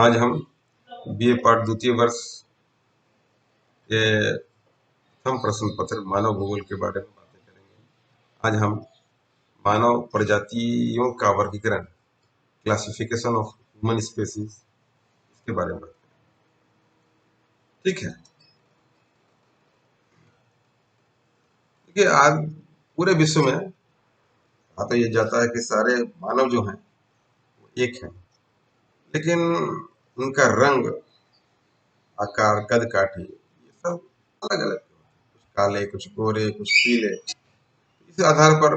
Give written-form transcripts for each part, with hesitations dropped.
आज हम बीए पाठ द्वितीय वर्ष के प्रथम प्रश्न पत्र मानव भूगोल के बारे में बातें करेंगे। आज हम मानव प्रजातियों का वर्गीकरण, क्लासिफिकेशन ऑफ ह्यूमन स्पीसीज, इसके बारे में बात करेंगे। ठीक है। देखिए, आज पूरे विश्व में कहा तो ये जाता है कि सारे मानव जो हैं वो एक हैं, लेकिन उनका रंग, आकार, कद काठी ये सब अलग अलग, कुछ काले, कुछ गोरे, कुछ पीले। इस आधार पर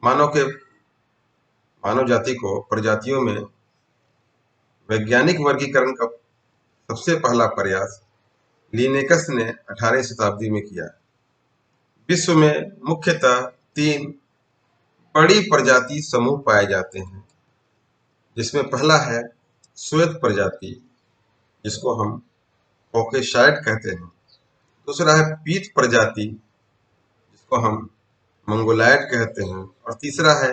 मानव जाति को प्रजातियों में वैज्ञानिक वर्गीकरण का सबसे पहला प्रयास लिनेकस ने 18वीं शताब्दी में किया। विश्व में मुख्यतः 3 बड़ी प्रजाति समूह पाए जाते हैं, जिसमें पहला है श्वेत प्रजाति, जिसको हम कॉकेसाइड कहते हैं। दूसरा है पीत प्रजाति, जिसको हम मंगोलाइड कहते हैं। और तीसरा है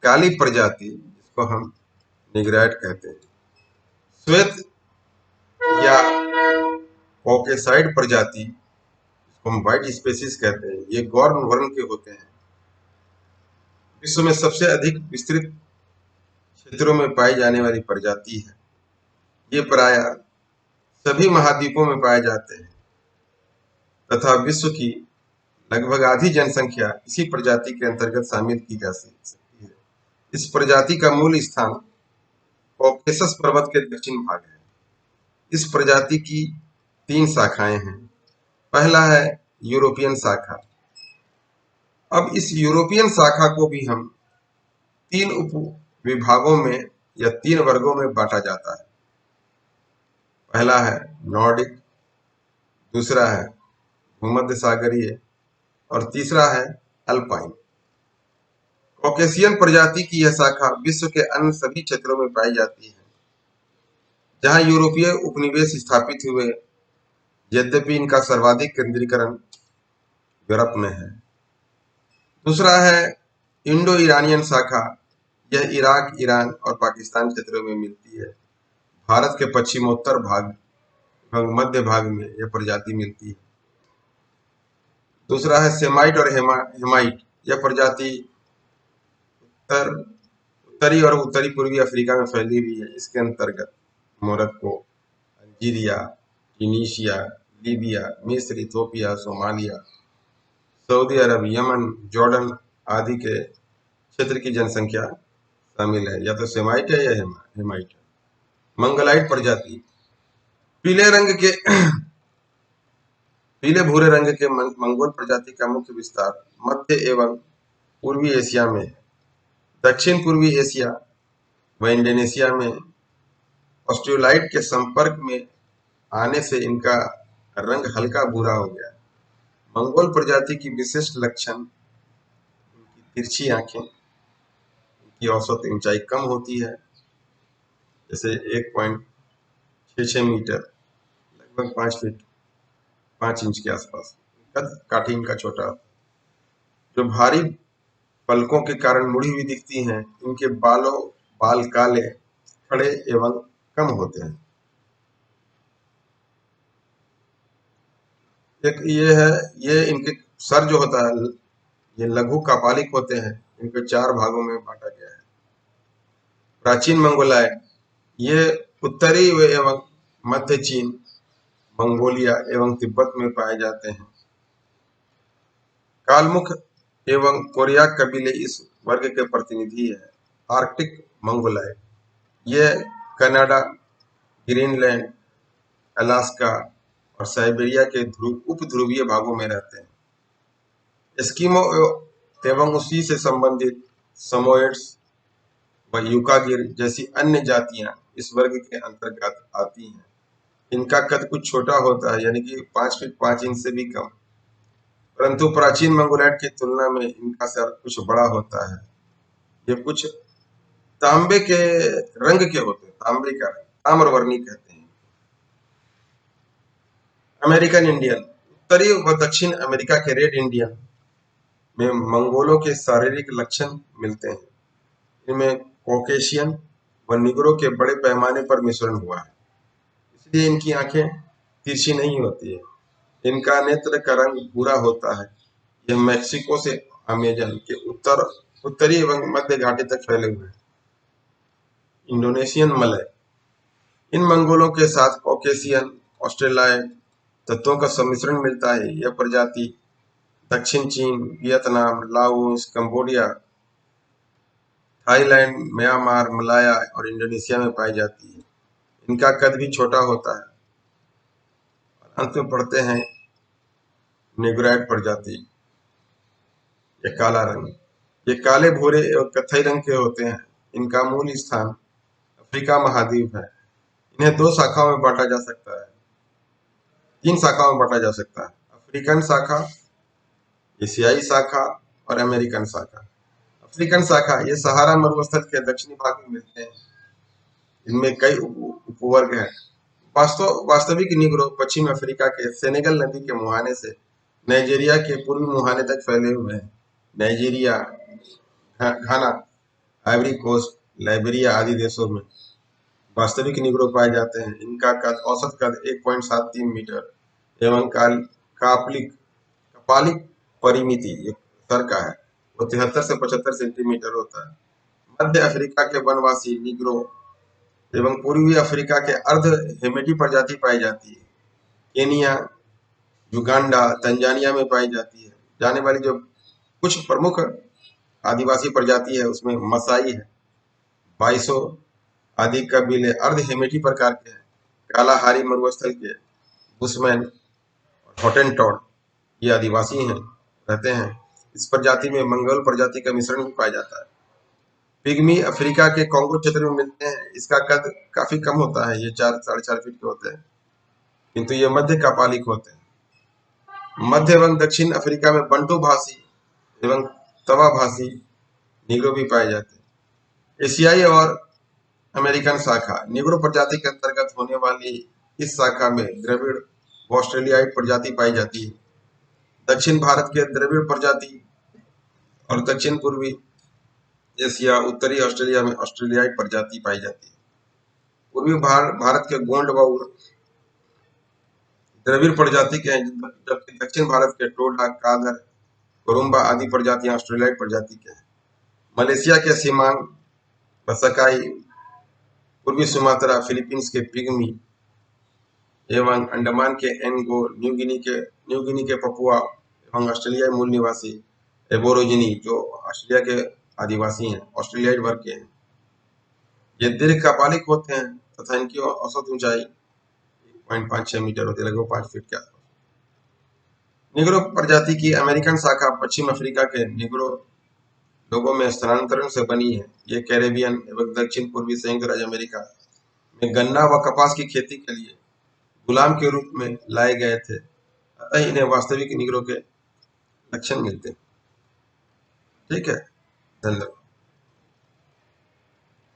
काली प्रजाति, जिसको हम निग्राइड कहते हैं। श्वेत या कॉकेसाइड प्रजाति, जिसको हम व्हाइट स्पेसीज कहते हैं, ये गौर वर्ण के होते हैं। विश्व में सबसे अधिक विस्तृत क्षेत्रों में पाई जाने वाली प्रजाति है। ये प्रायः सभी महाद्वीपों में पाए जाते हैं तथा विश्व की लगभग आधी जनसंख्या इसी प्रजाति के अंतर्गत शामिल की जा सकती है। इस प्रजाति का मूल स्थान कॉकेसस पर्वत के दक्षिण भाग है। इस प्रजाति की 3 शाखाएं हैं। पहला है यूरोपियन शाखा। अब इस यूरोपियन शाखा को भी हम 3 उप विभागों में या 3 वर्गों में बांटा जाता है। पहला है नॉर्डिक, दूसरा है भूमध्य सागरीय और तीसरा है अल्पाइन। कॉकेशियन प्रजाति की यह शाखा विश्व के अन्य सभी क्षेत्रों में पाई जाती है जहां यूरोपीय उपनिवेश स्थापित हुए, यद्यपि इनका सर्वाधिक केंद्रीकरण यूरोप में है। दूसरा है इंडो ईरानियन शाखा। यह इराक, ईरान और पाकिस्तान क्षेत्रों में मिलती है। भारत के पश्चिमोत्तर भाग एवं मध्य भाग में यह प्रजाति मिलती है। दूसरा है सेमाइट और हेमाइट। यह प्रजाति उत्तरी और उत्तरी पूर्वी अफ्रीका में फैली हुई है। इसके अंतर्गत मोरक्को, अल्जीरिया, ट्यूनीशिया, लीबिया, मिस्र, इथियोपिया, सोमालिया, सऊदी अरब, यमन, जॉर्डन आदि के क्षेत्र की जनसंख्या शामिल है। या तो सेमाइट है या हेमाइट है। मंगोलाइड प्रजाति पीले भूरे रंग के मंगोल प्रजाति का मुख्य विस्तार मध्य एवं पूर्वी एशिया में है। दक्षिण पूर्वी एशिया व इंडोनेशिया में ऑस्ट्रेलाइट के संपर्क में आने से इनका रंग हल्का भूरा हो गया। मंगोल प्रजाति की विशिष्ट लक्षण इनकी तिरछी आंखें, इनकी औसत ऊंचाई कम होती है, जैसे 1.66 मीटर, लगभग 5 फीट 5 इंच के आसपास। कद काठी इनका छोटा, जो भारी पलकों के कारण मुड़ी हुई दिखती हैं। इनके बाल काले, खड़े एवं कम होते हैं। एक ये इनके सर जो होता है, ये लघु कपालिक होते हैं। इनको 4 भागों में बांटा गया है। प्राचीन मंगोलाइड, ये उत्तरी एवं मध्य चीन, मंगोलिया एवं तिब्बत में पाए जाते हैं। कालमुख एवं कोरियाक कबीले इस वर्ग के प्रतिनिधि है। आर्कटिक मंगोलाइड, ये कनाडा, ग्रीनलैंड, अलास्का और साइबेरिया के उप ध्रुवीय भागों में रहते हैं। एस्किमो एवं उसी से संबंधित समोएड्स व यूकागिर जैसी अन्य जातियां इस वर्ग के अंतर्गत आती हैं। इनका कद कुछ छोटा होता है, यानी कि 5 फीट 5 इंच से भी कम, परंतु प्राचीन मंगोलाइड की तुलना में इनका सर कुछ बड़ा होता है। ये कुछ तांबे के रंग के होते हैं, तांबे का रंग, ताम्रवर्णी कहते हैं। अमेरिकन इंडियन, उत्तरी व दक्षिण अमेरिका के रेड इंडियन में मंगोलों के शारीरिक लक्षण मिलते हैं। इनमें कॉकेशियन व निग्रो के बड़े पैमाने पर मिश्रण हुआ है, इसलिए इनकी आंखें तिरछी नहीं होती है। इनका नेत्र का रंग भूरा होता है। यह मैक्सिको से अमेजन के उत्तरी एवं मध्य घाटी तक फैले हुए हैं। Indonesian Malay. इन मंगोलों के साथ कॉकेशियन ऑस्ट्रेलाइड तत्वों का सम्मिश्रण मिलता है। यह प्रजाति दक्षिण चीन, Vietnam, Laos, Cambodia, Thailand, Myanmar, Malaya और इंडोनेशिया में पाई जाती है। इनका कद भी छोटा होता है। अंत में पढ़ते हैं नेग्राइड प्रजाति। ये काला रंग, ये काले, भूरे एवं कत्थई रंग के होते हैं। इनका मूल स्थान अफ्रीका महाद्वीप है। इन्हें दो शाखाओं में बांटा जा सकता है, तीन शाखाओं में बांटा जा सकता है: अफ्रीकन शाखा, एशियाई शाखा और अमेरिकन शाखा। अफ्रीकन शाखा ये सहारा मरुस्थल के दक्षिणी भाग में मिलते हैं। इनमें कई उपवर्ग हैं। वास्तविक निग्रो पश्चिम अफ्रीका के सेनेगल नदी के मुहाने से नाइजीरिया के पूर्वी मुहाने तक फैले हुए हैं। नाइजीरिया, घाना, आइवरी कोस्ट, लाइबेरिया आदि देशों में वास्तविक निग्रो पाए जाते हैं। इनका औसत कद 1.73 मीटर एवं कपालिक परिमिति सर का है, वो 73 से 75 सेंटीमीटर होता है। मध्य अफ्रीका के वनवासी निग्रो एवं पूर्वी अफ्रीका के अर्ध हेमेटी प्रजाति पाई जाती है। केनिया, युगांडा, तंजानिया में पाई जाती है। जाने वाली जो कुछ प्रमुख आदिवासी प्रजाति है उसमें मसाई है, बाइसो आदि कबीले अर्ध हेमेटी प्रकार के हैं। कालाहारी मरुस्थल के बुशमैन और हॉटेनटॉड ये आदिवासी हैं, रहते हैं। इस प्रजाति में मंगोल प्रजाति का मिश्रण भी पाया जाता है। पिग्मी अफ्रीका के कॉन्गो क्षेत्र में मिलते हैं। इसका कद काफी कम होता है, ये 4-4.5 फीट के होते हैं, किंतु ये मध्य कपालिक होते हैं। मध्य एवं दक्षिण अफ्रीका में बंटू भाषी एवं तवा भाषी निग्रो भी पाए जाते हैं। एशियाई और अमेरिकन शाखा। निग्रो प्रजाति के अंतर्गत होने वाली इस शाखा में द्रविड़ व ऑस्ट्रेलियाई प्रजाति पाई जाती है। दक्षिण भारत के द्रविड़ प्रजाति और दक्षिण पूर्वी एशिया, उत्तरी ऑस्ट्रेलिया में ऑस्ट्रेलियाई प्रजाति पाई जाती है। पूर्वी भारत के गोंड व द्रविड़ प्रजाति के हैं, जबकि दक्षिण भारत के टोडा, कादर, कोरुम्बा आदि प्रजातियां ऑस्ट्रेलियाई प्रजाति के हैं। मलेशिया के सिमांग, बसकाई, पूर्वी सुमात्रा, फिलीपींस के पिग्मी एवं अंडमान के एंगो, न्यू गिनी के पपुआ एवं ऑस्ट्रेलियाई मूल निवासी एबोरिजिनी जो ऑस्ट्रेलिया के आदिवासी हैं, ऑस्ट्रेलियाई वर्ग के हैं। ये दीर्घकालिक होते हैं तथा इनकी औसत ऊंचाई 1.56 मीटर होती है, लगभग 5 फीट के आसपास। निग्रो प्रजाति की अमेरिकन शाखा पश्चिम अफ्रीका के निग्रो लोगों में स्थानांतरण से बनी है। ये कैरेबियन एवं दक्षिण पूर्वी संयुक्त राज्य अमेरिका में गन्ना व कपास की खेती के लिए गुलाम के रूप में लाए गए थे, अतः इन्हें वास्तविक निग्रो के लक्षण मिलते हैं। ठीक है, धन्यवाद।